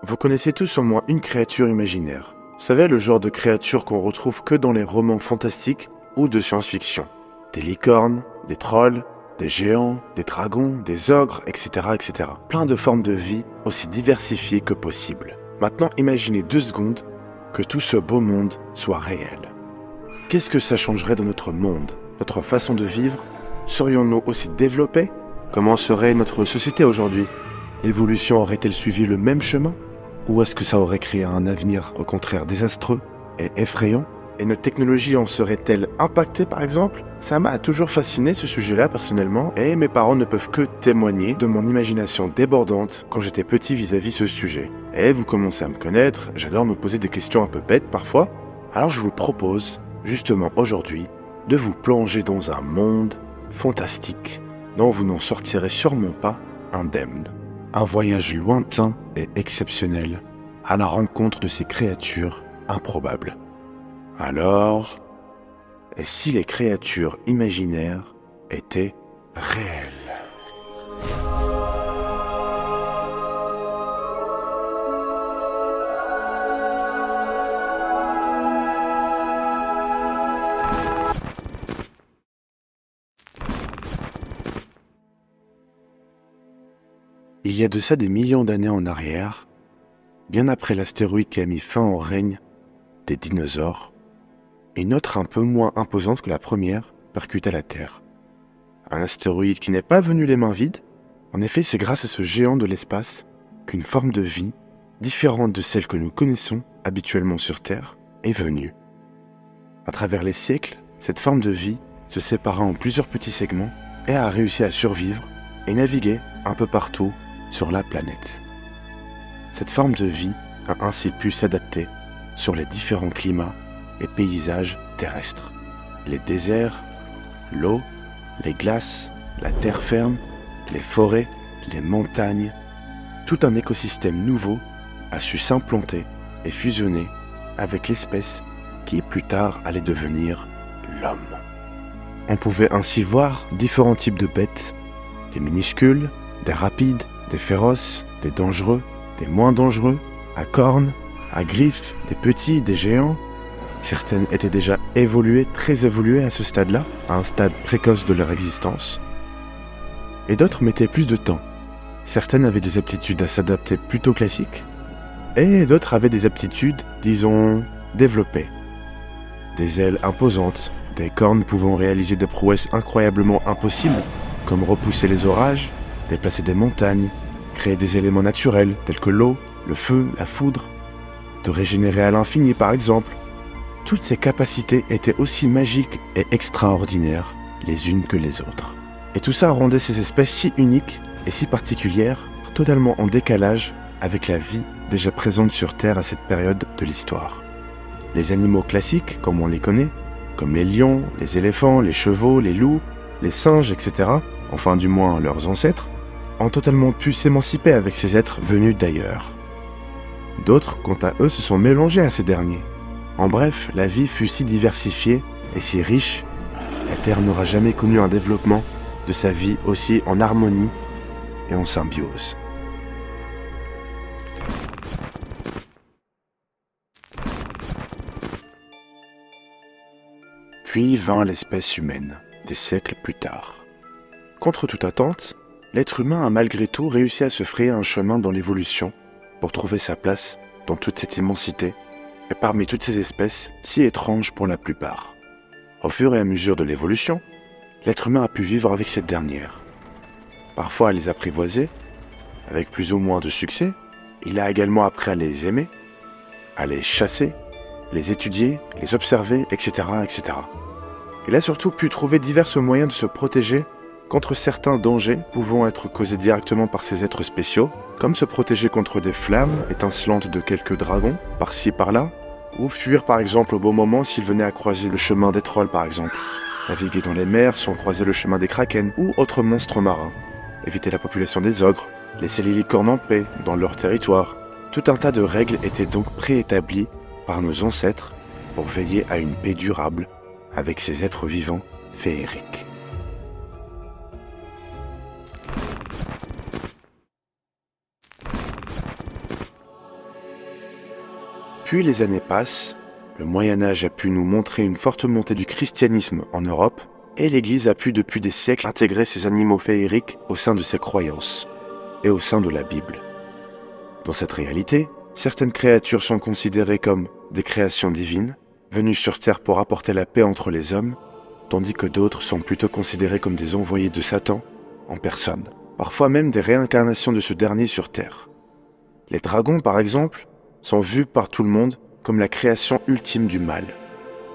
Vous connaissez tous au moins une créature imaginaire. Vous savez, le genre de créature qu'on retrouve que dans les romans fantastiques ou de science-fiction. Des licornes, des trolls, des géants, des dragons, des ogres, etc., etc. Plein de formes de vie aussi diversifiées que possible. Maintenant, imaginez 2 secondes que tout ce beau monde soit réel. Qu'est-ce que ça changerait dans notre monde, notre façon de vivre? Serions-nous aussi développés? Comment serait notre société aujourd'hui? L'évolution aurait-elle suivi le même chemin? Ou est-ce que ça aurait créé un avenir au contraire désastreux et effrayant? Et notre technologie en serait-elle impactée par exemple? Ça m'a toujours fasciné ce sujet-là personnellement, et mes parents ne peuvent que témoigner de mon imagination débordante quand j'étais petit vis-à-vis ce sujet. Et vous commencez à me connaître, j'adore me poser des questions un peu bêtes parfois, alors je vous propose, justement aujourd'hui, de vous plonger dans un monde fantastique dont vous n'en sortirez sûrement pas indemne. Un voyage lointain et exceptionnel à la rencontre de ces créatures improbables. Alors, et si les créatures imaginaires étaient réelles? Il y a de ça des millions d'années en arrière, bien après l'astéroïde qui a mis fin au règne des dinosaures, une autre un peu moins imposante que la première percuta la Terre. Un astéroïde qui n'est pas venu les mains vides. En effet, c'est grâce à ce géant de l'espace qu'une forme de vie, différente de celle que nous connaissons habituellement sur Terre, est venue. À travers les siècles, cette forme de vie se sépara en plusieurs petits segments et a réussi à survivre et naviguer un peu partout sur la planète. Cette forme de vie a ainsi pu s'adapter sur les différents climats et paysages terrestres. Les déserts, l'eau, les glaces, la terre ferme, les forêts, les montagnes, tout un écosystème nouveau a su s'implanter et fusionner avec l'espèce qui plus tard allait devenir l'homme. On pouvait ainsi voir différents types de bêtes, des minuscules, des rapides, des féroces, des dangereux, des moins dangereux, à cornes, à griffes, des petits, des géants. Certaines étaient déjà évoluées, très évoluées à ce stade-là, à un stade précoce de leur existence. Et d'autres mettaient plus de temps. Certaines avaient des aptitudes à s'adapter plutôt classiques, et d'autres avaient des aptitudes, disons, développées. Des ailes imposantes, des cornes pouvant réaliser des prouesses incroyablement impossibles, comme repousser les orages, déplacer des montagnes, créer des éléments naturels tels que l'eau, le feu, la foudre, de régénérer à l'infini par exemple. Toutes ces capacités étaient aussi magiques et extraordinaires les unes que les autres. Et tout ça rendait ces espèces si uniques et si particulières, totalement en décalage avec la vie déjà présente sur Terre à cette période de l'histoire. Les animaux classiques, comme on les connaît, comme les lions, les éléphants, les chevaux, les loups, les singes, etc., enfin du moins leurs ancêtres, ont totalement pu s'émanciper avec ces êtres venus d'ailleurs. D'autres, quant à eux, se sont mélangés à ces derniers. En bref, la vie fut si diversifiée et si riche, la Terre n'aura jamais connu un développement de sa vie aussi en harmonie et en symbiose. Puis vint l'espèce humaine, des siècles plus tard. Contre toute attente, l'être humain a malgré tout réussi à se frayer un chemin dans l'évolution pour trouver sa place dans toute cette immensité et parmi toutes ces espèces si étranges pour la plupart. Au fur et à mesure de l'évolution, l'être humain a pu vivre avec cette dernière. Parfois à les apprivoiser, avec plus ou moins de succès. Il a également appris à les aimer, à les chasser, les étudier, les observer, etc., etc. Il a surtout pu trouver divers moyens de se protéger contre certains dangers pouvant être causés directement par ces êtres spéciaux, comme se protéger contre des flammes étincelantes de quelques dragons, par-ci par-là, ou fuir par exemple au bon moment s'il venait à croiser le chemin des trolls par exemple, naviguer dans les mers sans croiser le chemin des kraken ou autres monstres marins, éviter la population des ogres, laisser les licornes en paix dans leur territoire. Tout un tas de règles étaient donc préétablies par nos ancêtres pour veiller à une paix durable avec ces êtres vivants féeriques. Puis les années passent, le Moyen-Âge a pu nous montrer une forte montée du christianisme en Europe, et l'Église a pu depuis des siècles intégrer ces animaux féeriques au sein de ses croyances, et au sein de la Bible. Dans cette réalité, certaines créatures sont considérées comme des créations divines, venues sur Terre pour apporter la paix entre les hommes, tandis que d'autres sont plutôt considérées comme des envoyés de Satan en personne, parfois même des réincarnations de ce dernier sur Terre. Les dragons, par exemple, sont vus par tout le monde comme la création ultime du mal.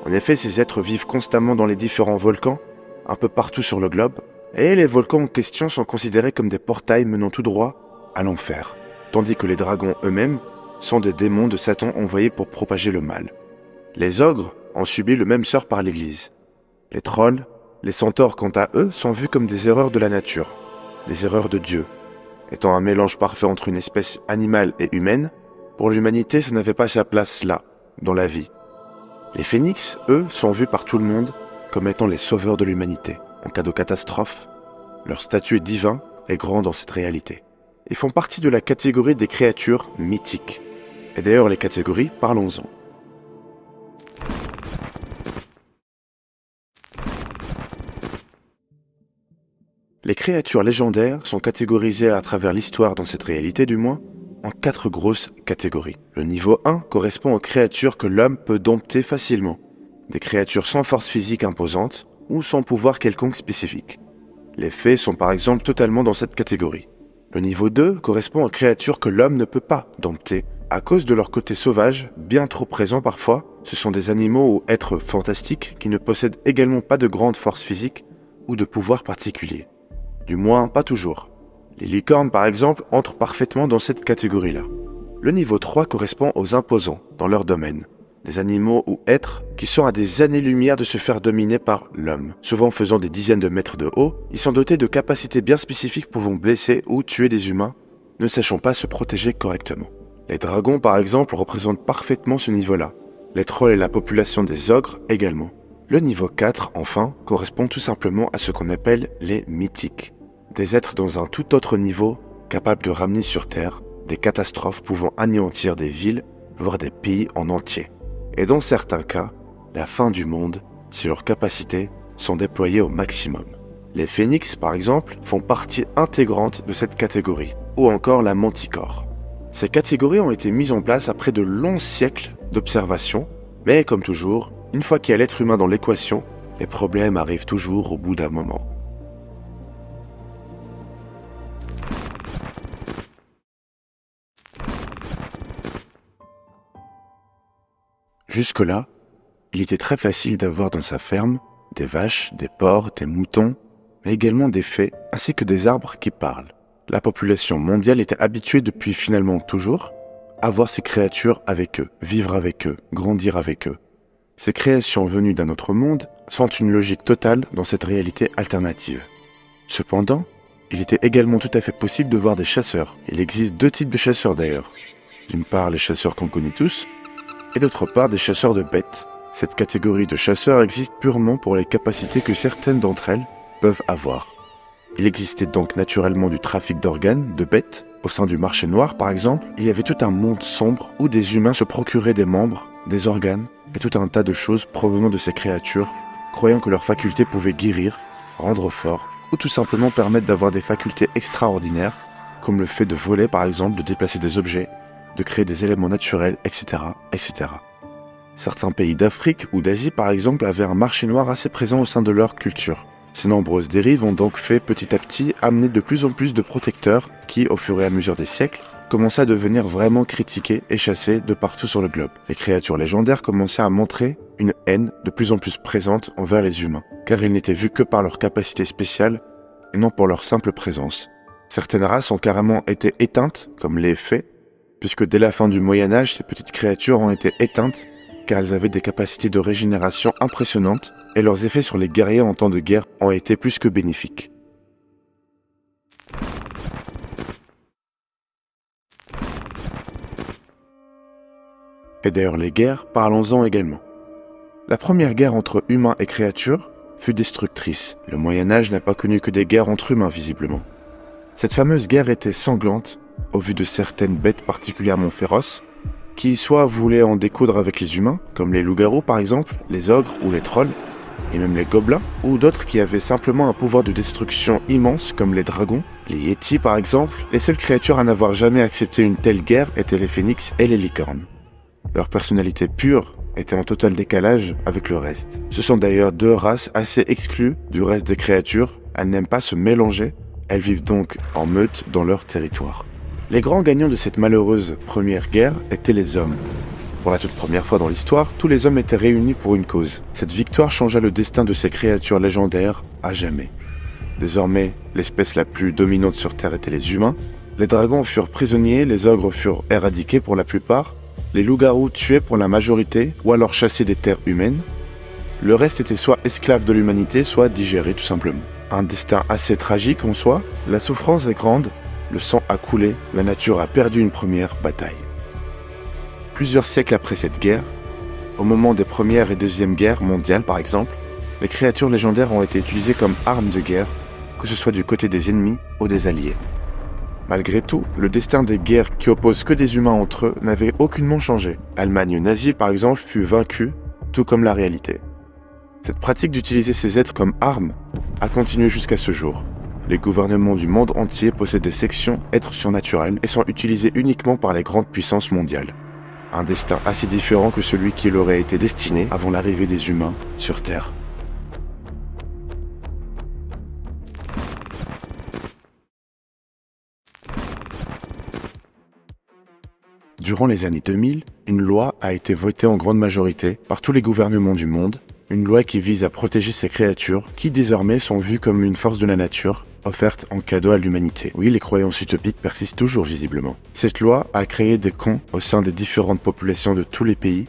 En effet, ces êtres vivent constamment dans les différents volcans, un peu partout sur le globe, et les volcans en question sont considérés comme des portails menant tout droit à l'enfer, tandis que les dragons eux-mêmes sont des démons de Satan envoyés pour propager le mal. Les ogres ont subi le même sort par l'Église. Les trolls, les centaures quant à eux, sont vus comme des erreurs de la nature, des erreurs de Dieu. Étant un mélange parfait entre une espèce animale et humaine, pour l'humanité, ça n'avait pas sa place là, dans la vie. Les phénix, eux, sont vus par tout le monde comme étant les sauveurs de l'humanité. En cas de catastrophe, leur statut est divin et grand dans cette réalité. Ils font partie de la catégorie des créatures mythiques. Et d'ailleurs, les catégories, parlons-en. Les créatures légendaires sont catégorisées à travers l'histoire, dans cette réalité du moins, en 4 grosses catégories. Le niveau 1 correspond aux créatures que l'homme peut dompter facilement. Des créatures sans force physique imposante ou sans pouvoir quelconque spécifique. Les fées sont par exemple totalement dans cette catégorie. Le niveau 2 correspond aux créatures que l'homme ne peut pas dompter à cause de leur côté sauvage, bien trop présent parfois. Ce sont des animaux ou êtres fantastiques qui ne possèdent également pas de grande force physique ou de pouvoir particulier. Du moins, pas toujours. Les licornes, par exemple, entrent parfaitement dans cette catégorie-là. Le niveau 3 correspond aux imposants dans leur domaine. Des animaux ou êtres qui sont à des années-lumière de se faire dominer par l'homme. Souvent faisant des dizaines de mètres de haut, ils sont dotés de capacités bien spécifiques pouvant blesser ou tuer des humains, ne sachant pas se protéger correctement. Les dragons, par exemple, représentent parfaitement ce niveau-là. Les trolls et la population des ogres également. Le niveau 4, enfin, correspond tout simplement à ce qu'on appelle les mythiques. Des êtres dans un tout autre niveau, capables de ramener sur Terre des catastrophes pouvant anéantir des villes, voire des pays en entier. Et dans certains cas, la fin du monde si leurs capacités sont déployées au maximum. Les phénix, par exemple, font partie intégrante de cette catégorie, ou encore la manticore. Ces catégories ont été mises en place après de longs siècles d'observation, mais comme toujours, une fois qu'il y a l'être humain dans l'équation, les problèmes arrivent toujours au bout d'un moment. Jusque-là, il était très facile d'avoir dans sa ferme des vaches, des porcs, des moutons, mais également des fées, ainsi que des arbres qui parlent. La population mondiale était habituée depuis finalement toujours à voir ces créatures avec eux, vivre avec eux, grandir avec eux. Ces créations venues d'un autre monde sont une logique totale dans cette réalité alternative. Cependant, il était également tout à fait possible de voir des chasseurs. Il existe 2 types de chasseurs d'ailleurs. D'une part, les chasseurs qu'on connaît tous, et d'autre part des chasseurs de bêtes. Cette catégorie de chasseurs existe purement pour les capacités que certaines d'entre elles peuvent avoir. Il existait donc naturellement du trafic d'organes, de bêtes. Au sein du marché noir par exemple, il y avait tout un monde sombre où des humains se procuraient des membres, des organes et tout un tas de choses provenant de ces créatures, croyant que leurs facultés pouvaient guérir, rendre fort ou tout simplement permettre d'avoir des facultés extraordinaires, comme le fait de voler par exemple, de déplacer des objets, de créer des éléments naturels, etc., etc. Certains pays d'Afrique ou d'Asie, par exemple, avaient un marché noir assez présent au sein de leur culture. Ces nombreuses dérives ont donc fait petit à petit amener de plus en plus de protecteurs qui, au fur et à mesure des siècles, commençaient à devenir vraiment critiqués et chassés de partout sur le globe. Les créatures légendaires commençaient à montrer une haine de plus en plus présente envers les humains, car ils n'étaient vus que par leur capacité spéciale et non pour leur simple présence. Certaines races ont carrément été éteintes, comme les fées, puisque dès la fin du Moyen-Âge, ces petites créatures ont été éteintes car elles avaient des capacités de régénération impressionnantes et leurs effets sur les guerriers en temps de guerre ont été plus que bénéfiques. Et d'ailleurs les guerres, parlons-en également. La première guerre entre humains et créatures fut destructrice. Le Moyen-Âge n'a pas connu que des guerres entre humains visiblement. Cette fameuse guerre était sanglante au vu de certaines bêtes particulièrement féroces qui soit voulaient en découdre avec les humains, comme les loups-garous par exemple, les ogres ou les trolls, et même les gobelins, ou d'autres qui avaient simplement un pouvoir de destruction immense, comme les dragons, les yétis par exemple. Les seules créatures à n'avoir jamais accepté une telle guerre étaient les phénix et les licornes. Leur personnalité pure était en total décalage avec le reste. Ce sont d'ailleurs deux races assez exclues du reste des créatures, elles n'aiment pas se mélanger, elles vivent donc en meute dans leur territoire. Les grands gagnants de cette malheureuse première guerre étaient les hommes. Pour la toute première fois dans l'histoire, tous les hommes étaient réunis pour une cause. Cette victoire changea le destin de ces créatures légendaires à jamais. Désormais, l'espèce la plus dominante sur Terre était les humains. Les dragons furent prisonniers, les ogres furent éradiqués pour la plupart, les loups-garous tués pour la majorité ou alors chassés des terres humaines. Le reste était soit esclaves de l'humanité, soit digérés tout simplement. Un destin assez tragique en soi, la souffrance est grande, le sang a coulé, la nature a perdu une première bataille. Plusieurs siècles après cette guerre, au moment des premières et deuxièmes guerres mondiales par exemple, les créatures légendaires ont été utilisées comme armes de guerre, que ce soit du côté des ennemis ou des alliés. Malgré tout, le destin des guerres qui opposent que des humains entre eux n'avait aucunement changé. L'Allemagne nazie par exemple fut vaincue, tout comme la réalité. Cette pratique d'utiliser ces êtres comme armes a continué jusqu'à ce jour. Les gouvernements du monde entier possèdent des sections êtres surnaturels et sont utilisés uniquement par les grandes puissances mondiales. Un destin assez différent que celui qui leur aurait été destiné avant l'arrivée des humains sur Terre. Durant les années 2000, une loi a été votée en grande majorité par tous les gouvernements du monde, une loi qui vise à protéger ces créatures qui désormais sont vues comme une force de la nature offerte en cadeau à l'humanité. Oui, les croyances utopiques persistent toujours visiblement. Cette loi a créé des camps au sein des différentes populations de tous les pays.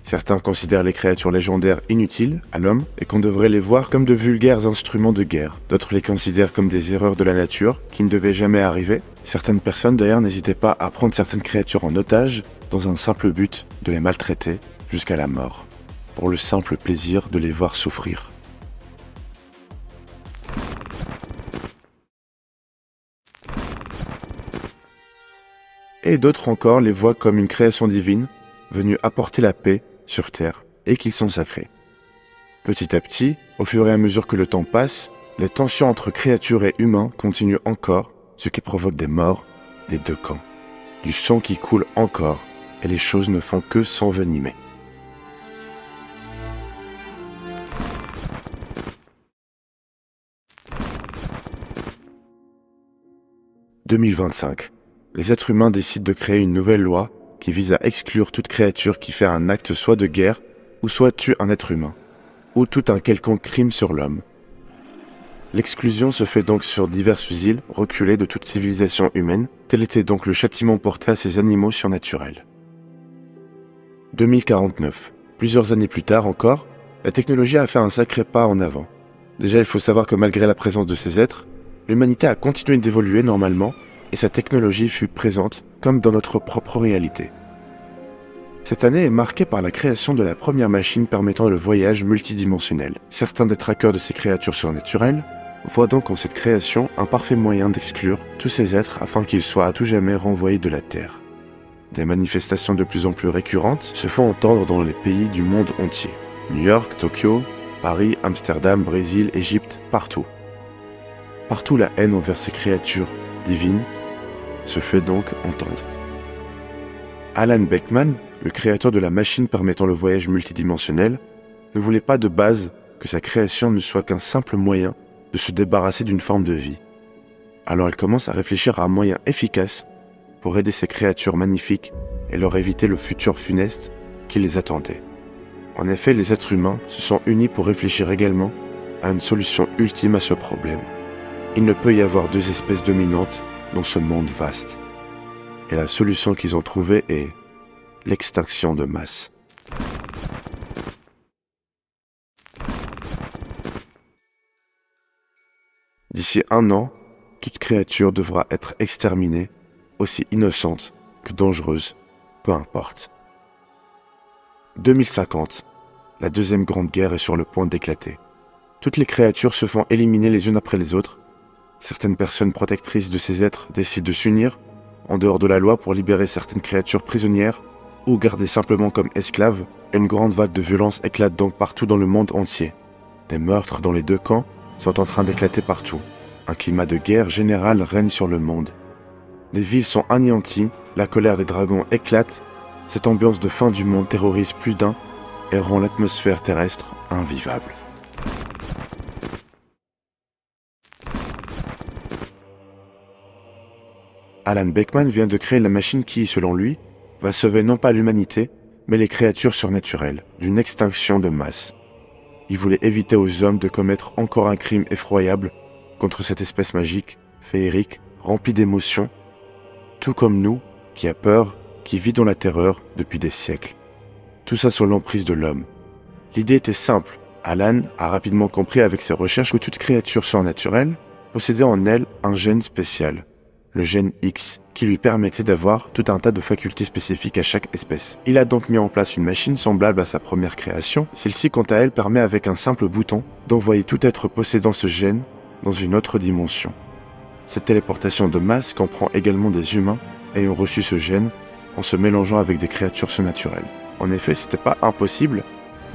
Certains considèrent les créatures légendaires inutiles à l'homme et qu'on devrait les voir comme de vulgaires instruments de guerre. D'autres les considèrent comme des erreurs de la nature qui ne devaient jamais arriver. Certaines personnes d'ailleurs n'hésitaient pas à prendre certaines créatures en otage dans un simple but de les maltraiter jusqu'à la mort, pour le simple plaisir de les voir souffrir. Et d'autres encore les voient comme une création divine venue apporter la paix sur Terre et qu'ils sont sacrés. Petit à petit, au fur et à mesure que le temps passe, les tensions entre créatures et humains continuent encore, ce qui provoque des morts des deux camps. Du sang qui coule encore et les choses ne font que s'envenimer. « 2025. Les êtres humains décident de créer une nouvelle loi qui vise à exclure toute créature qui fait un acte soit de guerre ou soit tue un être humain, ou tout un quelconque crime sur l'homme. L'exclusion se fait donc sur diverses îles reculées de toute civilisation humaine, tel était donc le châtiment porté à ces animaux surnaturels. 2049. Plusieurs années plus tard encore, la technologie a fait un sacré pas en avant. Déjà, il faut savoir que malgré la présence de ces êtres, l'humanité a continué d'évoluer normalement et sa technologie fut présente comme dans notre propre réalité. Cette année est marquée par la création de la première machine permettant le voyage multidimensionnel. Certains détracteurs de ces créatures surnaturelles voient donc en cette création un parfait moyen d'exclure tous ces êtres afin qu'ils soient à tout jamais renvoyés de la Terre. Des manifestations de plus en plus récurrentes se font entendre dans les pays du monde entier. New York, Tokyo, Paris, Amsterdam, Brésil, Égypte, partout. Partout la haine envers ces créatures divines se fait donc entendre. Alan Beckman, le créateur de la machine permettant le voyage multidimensionnel, ne voulait pas de base que sa création ne soit qu'un simple moyen de se débarrasser d'une forme de vie. Alors elle commence à réfléchir à un moyen efficace pour aider ces créatures magnifiques et leur éviter le futur funeste qui les attendait. En effet, les êtres humains se sont unis pour réfléchir également à une solution ultime à ce problème. Il ne peut y avoir deux espèces dominantes dans ce monde vaste. Et la solution qu'ils ont trouvée est l'extinction de masse. D'ici 1 an, toute créature devra être exterminée, aussi innocente que dangereuse, peu importe. 2050, la deuxième grande guerre est sur le point d'éclater. Toutes les créatures se font éliminer les unes après les autres. Certaines personnes protectrices de ces êtres décident de s'unir en dehors de la loi pour libérer certaines créatures prisonnières ou gardés simplement comme esclaves, une grande vague de violence éclate donc partout dans le monde entier. Des meurtres dans les deux camps sont en train d'éclater partout. Un climat de guerre générale règne sur le monde. Des villes sont anéanties, la colère des dragons éclate, cette ambiance de fin du monde terrorise plus d'un et rend l'atmosphère terrestre invivable. Alan Beckman vient de créer la machine qui, selon lui, va sauver non pas l'humanité, mais les créatures surnaturelles d'une extinction de masse. Il voulait éviter aux hommes de commettre encore un crime effroyable contre cette espèce magique, féerique, remplie d'émotions, tout comme nous, qui a peur, qui vit dans la terreur depuis des siècles. Tout ça sous l'emprise de l'homme. L'idée était simple. Alan a rapidement compris avec ses recherches que toute créature surnaturelle possédait en elle un gène spécial, le gène X, qui lui permettait d'avoir tout un tas de facultés spécifiques à chaque espèce. Il a donc mis en place une machine semblable à sa première création. Celle-ci, quant à elle, permet avec un simple bouton d'envoyer tout être possédant ce gène dans une autre dimension. Cette téléportation de masse comprend également des humains ayant reçu ce gène en se mélangeant avec des créatures surnaturelles. En effet, c'était pas impossible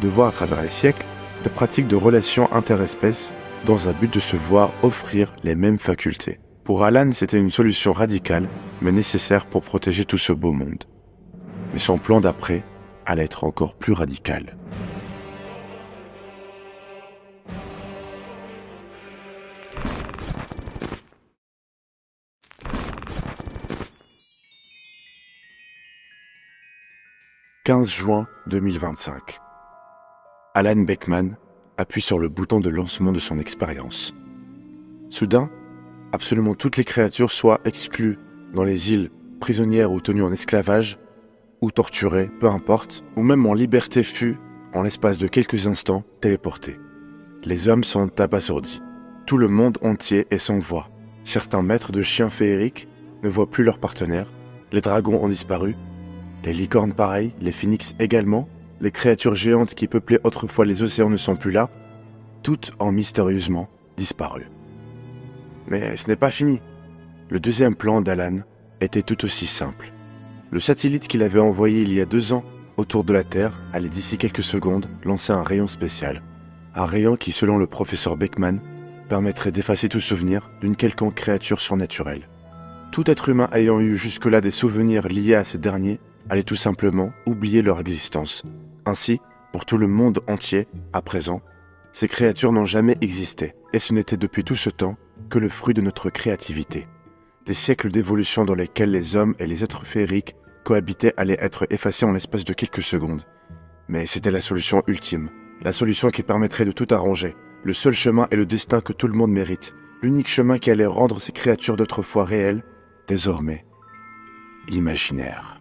de voir à travers les siècles des pratiques de relations interespèces dans un but de se voir offrir les mêmes facultés. Pour Alan, c'était une solution radicale, mais nécessaire pour protéger tout ce beau monde. Mais son plan d'après allait être encore plus radical. « 15 juin 2025. Alan Beckman appuie sur le bouton de lancement de son expérience. Soudain, absolument toutes les créatures soient exclues dans les îles, prisonnières ou tenues en esclavage, ou torturées, peu importe, ou même en liberté fut, en l'espace de quelques instants, téléportées. Les hommes sont abasourdis. Tout le monde entier est sans voix. Certains maîtres de chiens féeriques ne voient plus leurs partenaires, les dragons ont disparu, les licornes pareil, les phénix également, les créatures géantes qui peuplaient autrefois les océans ne sont plus là, toutes ont mystérieusement disparu. Mais ce n'est pas fini. Le deuxième plan d'Alan était tout aussi simple. Le satellite qu'il avait envoyé il y a 2 ans autour de la Terre allait d'ici quelques secondes lancer un rayon spécial. Un rayon qui, selon le professeur Beckman, permettrait d'effacer tout souvenir d'une quelconque créature surnaturelle. Tout être humain ayant eu jusque-là des souvenirs liés à ces derniers allait tout simplement oublier leur existence. Ainsi, pour tout le monde entier, à présent, ces créatures n'ont jamais existé, et ce n'était depuis tout ce temps que le fruit de notre créativité. Des siècles d'évolution dans lesquels les hommes et les êtres féeriques cohabitaient allaient être effacés en l'espace de quelques secondes. Mais c'était la solution ultime, la solution qui permettrait de tout arranger, le seul chemin et le destin que tout le monde mérite, l'unique chemin qui allait rendre ces créatures d'autrefois réelles, désormais imaginaires.